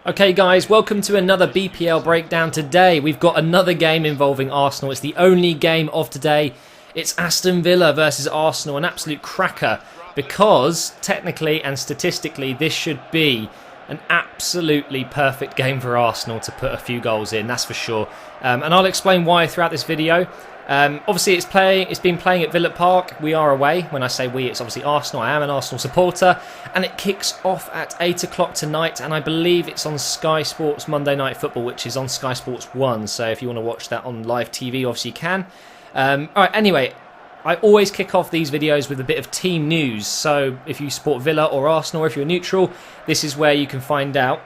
Okay guys, welcome to another BPL breakdown. Today we've got another game involving Arsenal. It's the only game of today. It's Aston Villa versus Arsenal, an absolute cracker, because technically and statistically this should be an absolutely perfect game for Arsenal to put a few goals in, that's for sure. And I'll explain why throughout this video. Obviously it's been playing at Villa Park. We are away. When I say we, it's obviously Arsenal. I am an Arsenal supporter, and it kicks off at 8 o'clock tonight, and I believe it's on Sky Sports Monday Night Football, which is on Sky Sports 1, so if you want to watch that on live TV, obviously you can. Alright, anyway, I always kick off these videos with a bit of team news, so if you support Villa or Arsenal, or if you're neutral, this is where you can find out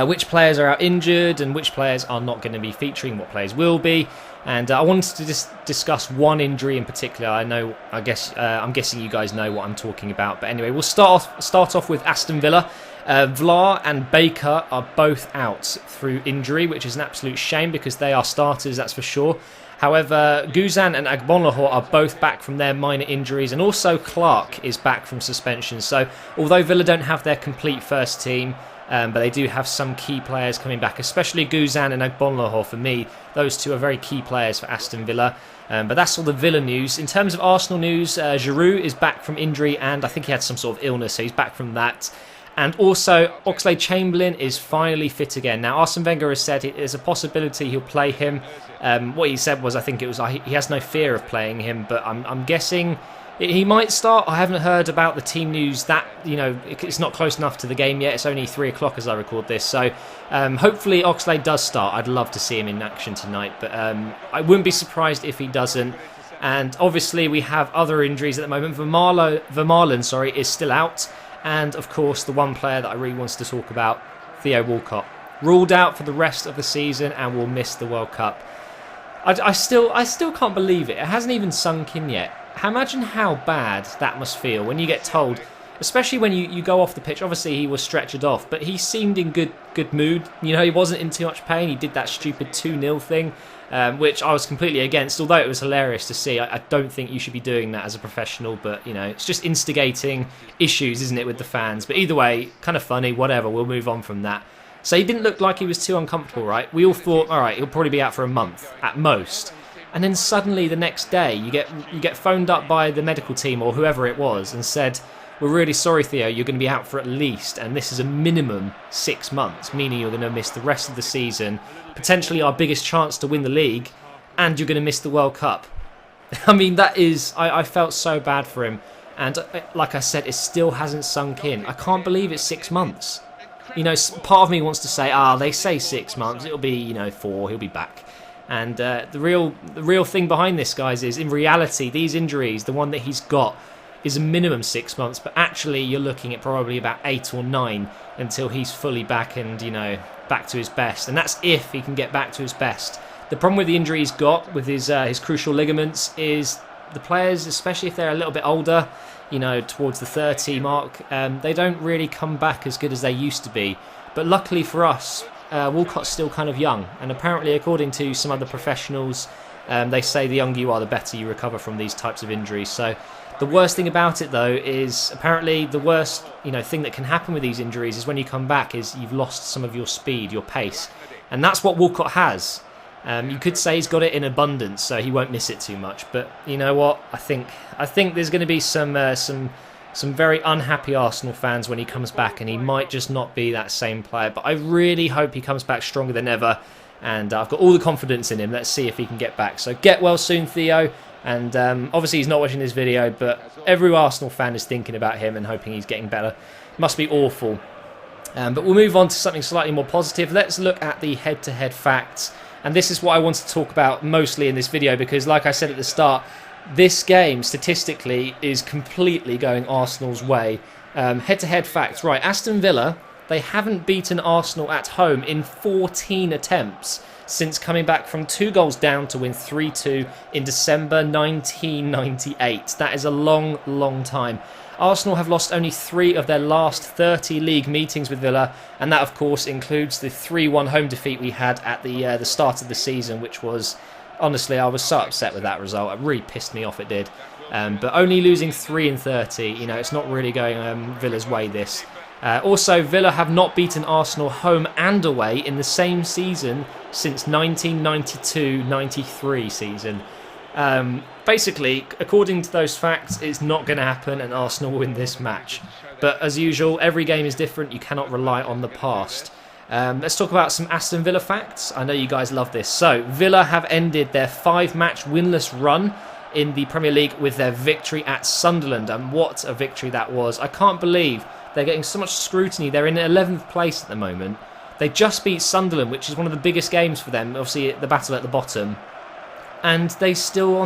which players are out injured and which players are not going to be featuring, what players will be. And I wanted to just discuss one injury in particular. I'm guessing you guys know what I'm talking about. But anyway, we'll start off with Aston Villa. Vlaar and Baker are both out through injury, which is an absolute shame because they are starters, that's for sure. However, Guzan and Agbonlahor are both back from their minor injuries, and also Clark is back from suspension. So although Villa don't have their complete first team, but they do have some key players coming back, especially Guzan and Agbonlahor. For me, those two are very key players for Aston Villa. But that's all the Villa news. In terms of Arsenal news, Giroud is back from injury, and I think he had some sort of illness, so he's back from that. And also, Oxlade-Chamberlain is finally fit again. Now, Arsene Wenger has said there's a possibility he'll play him. What he said was, I think it was, he has no fear of playing him, but I'm guessing he might start. I haven't heard about the team news that, it's not close enough to the game yet. It's only 3 o'clock as I record this. So hopefully Oxlade does start. I'd love to see him in action tonight, but I wouldn't be surprised if he doesn't. And obviously we have other injuries at the moment. Vermaelen, is still out. And of course the one player that I really wanted to talk about, Theo Walcott, ruled out for the rest of the season and will miss the World Cup. I still can't believe it. It hasn't even sunk in yet. Imagine how bad that must feel when you get told, especially when you go off the pitch. Obviously he was stretchered off, but he seemed in good mood. He wasn't in too much pain. He did that stupid 2-0 thing, which I was completely against, although it was hilarious to see. I don't think you should be doing that as a professional, but it's just instigating issues, isn't it, with the fans? But either way, kind of funny, whatever, we'll move on from that. So he didn't look like he was too uncomfortable, right? We all thought, all right, he'll probably be out for a month at most. And then suddenly the next day you get phoned up by the medical team or whoever it was and said, we're really sorry, Theo, you're going to be out for at least, and this is a minimum 6 months, meaning you're going to miss the rest of the season, potentially our biggest chance to win the league, and you're going to miss the World Cup. I mean, that is, I felt so bad for him. And like I said, it still hasn't sunk in. I can't believe it's 6 months. Part of me wants to say, they say 6 months, it'll be, 4, he'll be back. And the real thing behind this, guys, is in reality, these injuries, the one that he's got, is a minimum 6 months, but actually you're looking at probably about 8 or 9 until he's fully back and, back to his best. And that's if he can get back to his best. The problem with the injury he's got with his crucial ligaments is the players, especially if they're a little bit older, towards the 30 mark, they don't really come back as good as they used to be. But luckily for us, Walcott's still kind of young, and apparently according to some other professionals, they say the younger you are, the better you recover from these types of injuries. So the worst thing about it, though, is apparently the worst thing that can happen with these injuries is when you come back is you've lost some of your speed, your pace, and that's what Walcott has. You could say he's got it in abundance, so he won't miss it too much. But you know what? I think there's going to be some very unhappy Arsenal fans when he comes back, and he might just not be that same player. But I really hope he comes back stronger than ever, and I've got all the confidence in him. Let's see if he can get back. So get well soon, Theo. And obviously he's not watching this video, but every Arsenal fan is thinking about him and hoping he's getting better. Must be awful. But we'll move on to something slightly more positive. Let's look at the head-to-head facts. And this is what I want to talk about mostly in this video, because like I said at the start, this game, statistically, is completely going Arsenal's way. Head-to-head facts. Right, Aston Villa, they haven't beaten Arsenal at home in 14 attempts since coming back from 2 goals down to win 3-2 in December 1998. That is a long, long time. Arsenal have lost only 3 of their last 30 league meetings with Villa, and that, of course, includes the 3-1 home defeat we had at the start of the season, which was... Honestly, I was so upset with that result. It really pissed me off, it did. But only losing 3 in 30, it's not really going Villa's way, this. Also, Villa have not beaten Arsenal home and away in the same season since 1992-93 season. Basically, according to those facts, it's not going to happen and Arsenal will win this match. But as usual, every game is different. You cannot rely on the past. Let's talk about some Aston Villa facts. I know you guys love this. So, Villa have ended their 5-match winless run in the Premier League with their victory at Sunderland. And what a victory that was. I can't believe they're getting so much scrutiny. They're in 11th place at the moment. They just beat Sunderland, which is one of the biggest games for them. Obviously, the battle at the bottom. And they're still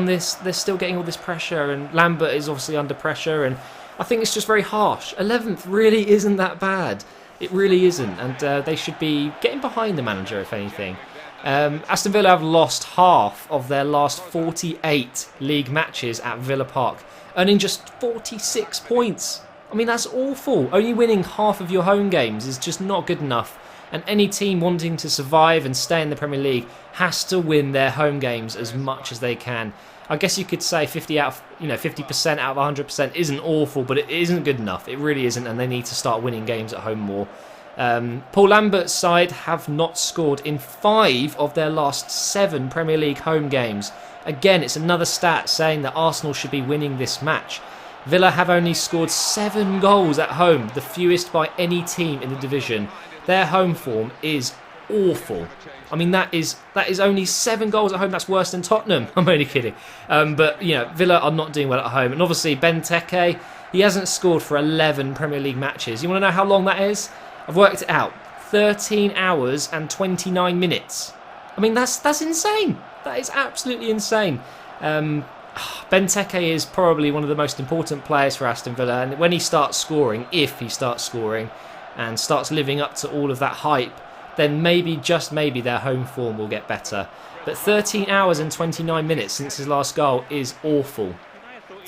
getting all this pressure. And Lambert is obviously under pressure. And I think it's just very harsh. 11th really isn't that bad. It really isn't. And they should be getting behind the manager, if anything. Aston Villa have lost half of their last 48 league matches at Villa Park, earning just 46 points. I mean, that's awful. Only winning half of your home games is just not good enough. And any team wanting to survive and stay in the Premier League has to win their home games as much as they can. I guess you could say 50% out of 100% isn't awful, but it isn't good enough. It really isn't, and they need to start winning games at home more. Paul Lambert's side have not scored in 5 of their last 7 Premier League home games. Again, it's another stat saying that Arsenal should be winning this match. Villa have only scored 7 goals at home, the fewest by any team in the division. Their home form is awful. I mean, that is only 7 goals at home. That's worse than Tottenham. I'm only kidding. But, Villa are not doing well at home. And obviously, Benteke, he hasn't scored for 11 Premier League matches. You want to know how long that is? I've worked it out. 13 hours and 29 minutes. I mean, that's insane. That is absolutely insane. Benteke is probably one of the most important players for Aston Villa. And when he starts scoring, if he starts scoring, and starts living up to all of that hype, then maybe, just maybe, their home form will get better. But 13 hours and 29 minutes since his last goal is awful.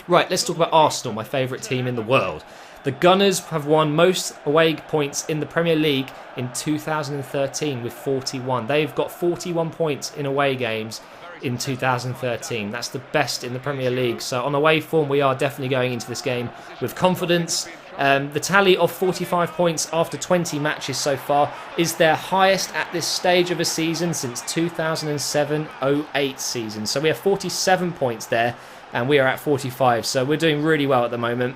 Right, let's talk about Arsenal, my favourite team in the world. The Gunners have won most away points in the Premier League in 2013 with 41. They've got 41 points in away games in 2013. That's the best in the Premier League. So on away form, we are definitely going into this game with confidence. The tally of 45 points after 20 matches so far is their highest at this stage of a season since 2007-08 season. So we have 47 points there and we are at 45. So we're doing really well at the moment.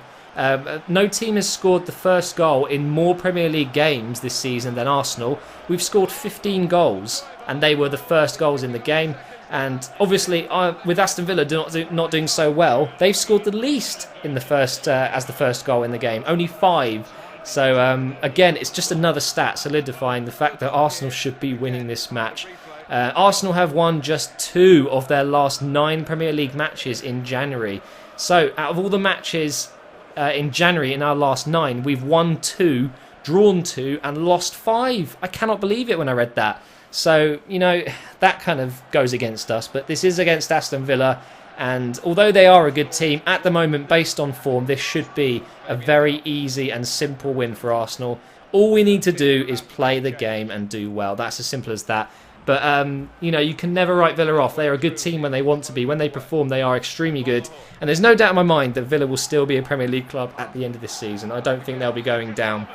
No team has scored the first goal in more Premier League games this season than Arsenal. We've scored 15 goals and they were the first goals in the game. And obviously, with Aston Villa not doing so well, they've scored the least in the first as the first goal in the game, only 5. So again, it's just another stat solidifying the fact that Arsenal should be winning this match. Arsenal have won just 2 of their last 9 Premier League matches in January. So out of all the matches in January in our last 9, we've won 2, drawn 2, and lost 5. I cannot believe it when I read that. So, that kind of goes against us. But this is against Aston Villa. And although they are a good team, at the moment, based on form, this should be a very easy and simple win for Arsenal. All we need to do is play the game and do well. That's as simple as that. But, you can never write Villa off. They are a good team when they want to be. When they perform, they are extremely good. And there's no doubt in my mind that Villa will still be a Premier League club at the end of this season. I don't think they'll be going down.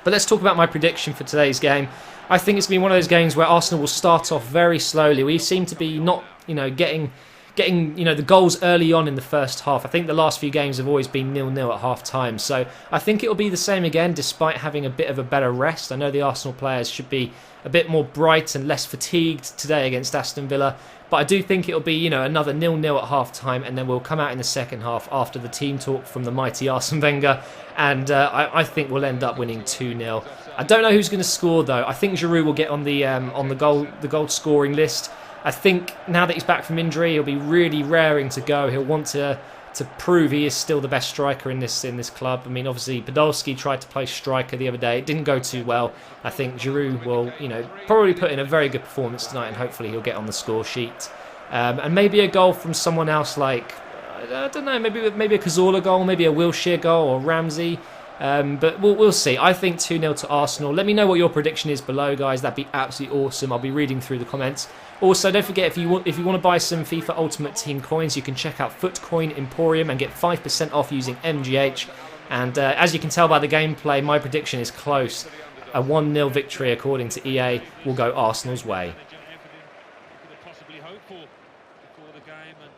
But let's talk about my prediction for today's game. I think it's been one of those games where Arsenal will start off very slowly. We seem to be not, getting the goals early on in the first half. I think the last few games have always been 0-0 at half time. So I think it'll be the same again, despite having a bit of a better rest. I know the Arsenal players should be a bit more bright and less fatigued today against Aston Villa. But I do think it'll be, another 0-0 at half time, and then we'll come out in the second half after the team talk from the mighty Arsene Wenger, and I think we'll end up winning 2-0. I don't know who's going to score though. I think Giroud will get on the goal scoring list. I think now that he's back from injury, he'll be really raring to go. He'll want to prove he is still the best striker in this club. I mean, obviously Podolski tried to play striker the other day. It didn't go too well. I think Giroud will, probably put in a very good performance tonight, and hopefully he'll get on the score sheet. And maybe a goal from someone else, like I don't know, maybe a Cazorla goal, maybe a Wilshere goal or Ramsey. But we'll see. I think 2-0 to Arsenal. Let me know what your prediction is below, guys. That'd be absolutely awesome. I'll be reading through the comments. Also, don't forget, if you want to buy some FIFA Ultimate Team coins, you can check out FootCoin Emporium and get 5% off using MGH. And as you can tell by the gameplay, my prediction is close. A 1-0 victory, according to EA, will go Arsenal's way. Possibly hopeful before the game. And